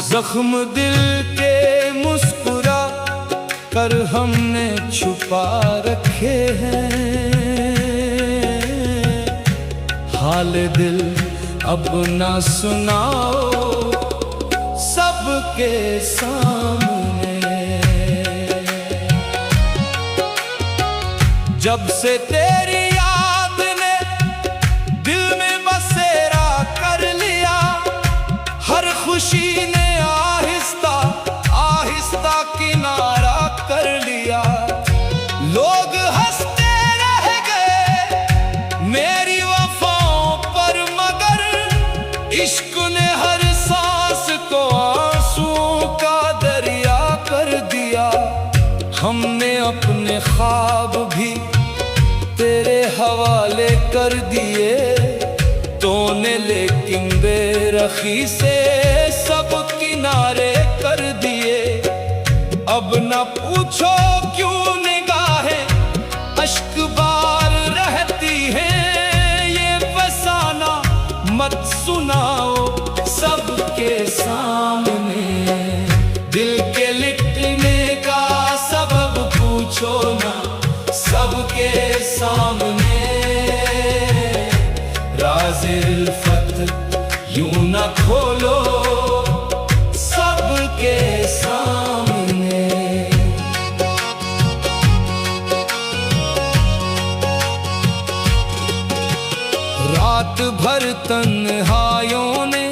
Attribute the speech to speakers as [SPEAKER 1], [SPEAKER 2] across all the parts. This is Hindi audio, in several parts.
[SPEAKER 1] जख्म दिल के मुस्कुरा कर हमने छुपा रखे हैं। हाल दिल अब ना सुनाओ सबके सामने। जब से तेरी याद ने दिल में बसेरा कर लिया, हर खुशी ने आहिस्ता आहिस्ता किनारा कर लिया। लोग हंसते रह गए मेरी वफाओं पर, मगर इश्क ने हर सांस को आंसुओं का दरिया कर दिया। हमने अपने ख्वाब भी तेरे हवाले कर दिए, तूने लेकिन बेरखी से सब किनारे कर दिए। अब न पूछो क्यों निगाहें अश्क बार रहती हैं, ये फसाना मत सुनाओ सबके सामने। दिल के लिटने का सबब पूछो ना सबके सामने। राज़े उल्फत यूं न खोलो सबके सामने। रात भर तन्हाइयों ने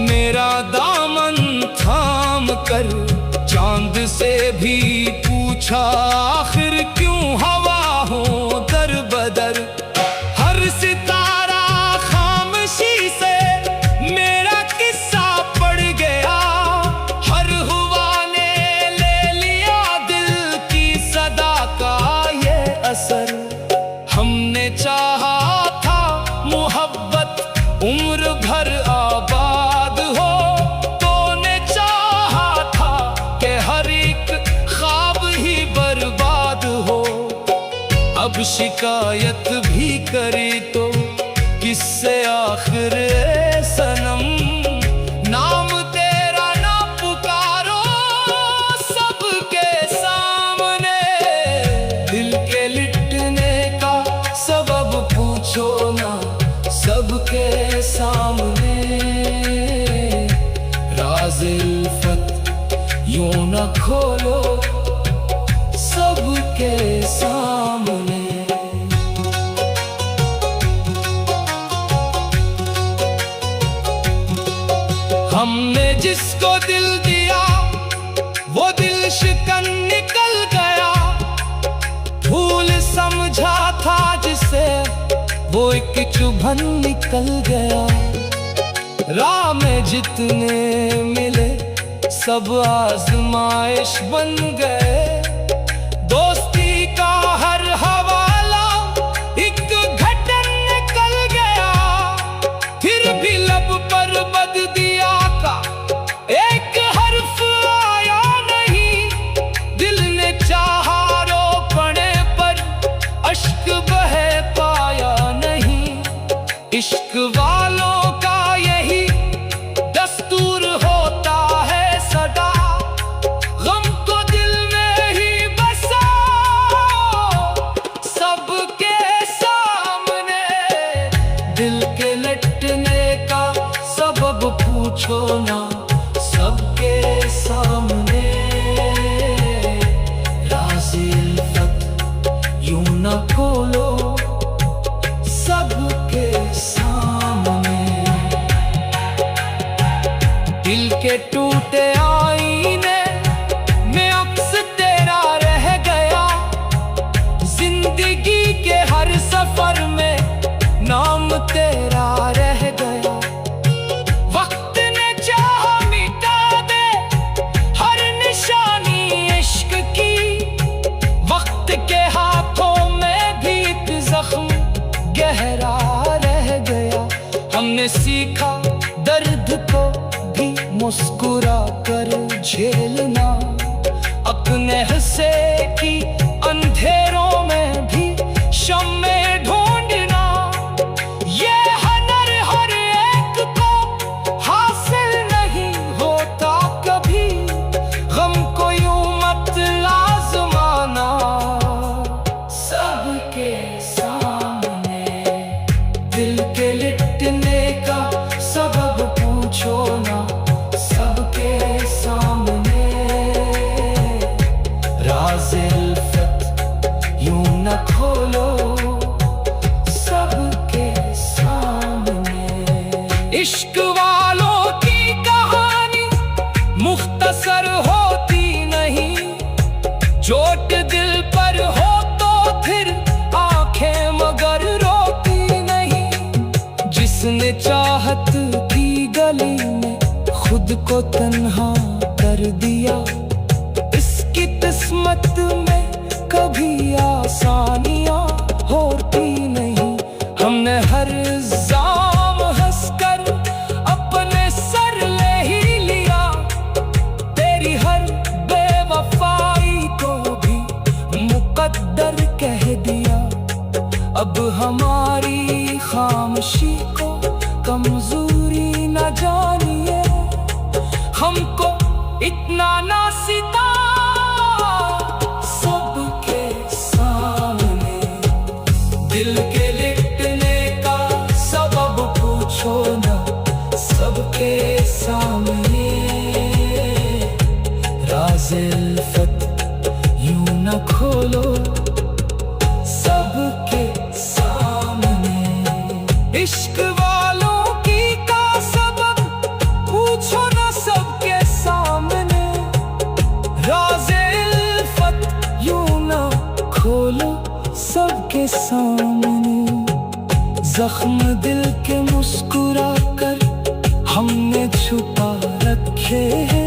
[SPEAKER 1] मेरा दामन थाम कर, चांद से भी पूछा आखिर क्यों हवा हो दर बदर। हर सितारा खामोशी से मेरा किस्सा पढ़ गया, हर हुआ ने ले लिया दिल की सदा का ये असर। हमने चाहा था मोहब्बत उम्र भर आबाद हो, तूने चाहा था कि हर एक ख्वाब ही बर्बाद हो। अब शिकायत भी करी तो किससे आखिर सनम, नाम तेरा ना पुकारो सबके सामने। दिल के लिटने का सबब पूछो ना सबके सामने। राज़े उल्फत यूं न खोलो सबके सामने। हमने जिसको दिल दिया वो दिल शिकन निकल गया, फूल समझा था जिसे वो एक चुभन निकल गया। राह में जितने मिले सब आजमाइश बन गए, दोस्ती का हर हवाला एक घटन निकल गया। फिर भी लब पर बद दिया का एक हर्फ आया नहीं, दिल ने चाहा रोकने पर अश्क बहे पाया नहीं। इश्क वालों का यही दस्तूर होता है सदा, गम को दिल में ही बसाओ सबके सामने। दिल के लटने का सबब पूछो ना सबके सामने। राज़े उल्फत यूं न खोलो सबके सामने। दिल के टूटे आईने में अक्स तेरा रह गया, जिंदगी के हर सफर में नाम तेरा रह गया। वक्त ने चाहा मिटा दे हर निशानी इश्क की, वक्त के हाथों में भी एक जख्म गहरा रह गया। हमने सीखा दर्द को भी मुस्कुरा कर झेलना, अपने हिस्से की अंधेरों में भी शम्मे ढूंढना। ये हनर हर एक को हासिल नहीं होता को तन्हा कर दिया। इसकी किस्मत में कभी आसानियां होती नहीं। हमने हर जाम हंसकर अपने सर ले ही लिया। तेरी हर बेवफाई को भी मुकद्दर कह दिया। अब हमारी खामोशी को कमजोरी न जानिए। हमको इतना ना सिता सबके सामने। दिल के लिटने का सबब पूछो ना सबके सामने। राज़े उल्फत यूं न खोलो सबके सामने। इश्क वालों की का सबब पूछो ना सबके सामने। राज़े उल्फत यूं न खोलो सबके सामने। जख्म दिल के मुस्कुरा कर हमने छुपा रखे हैं।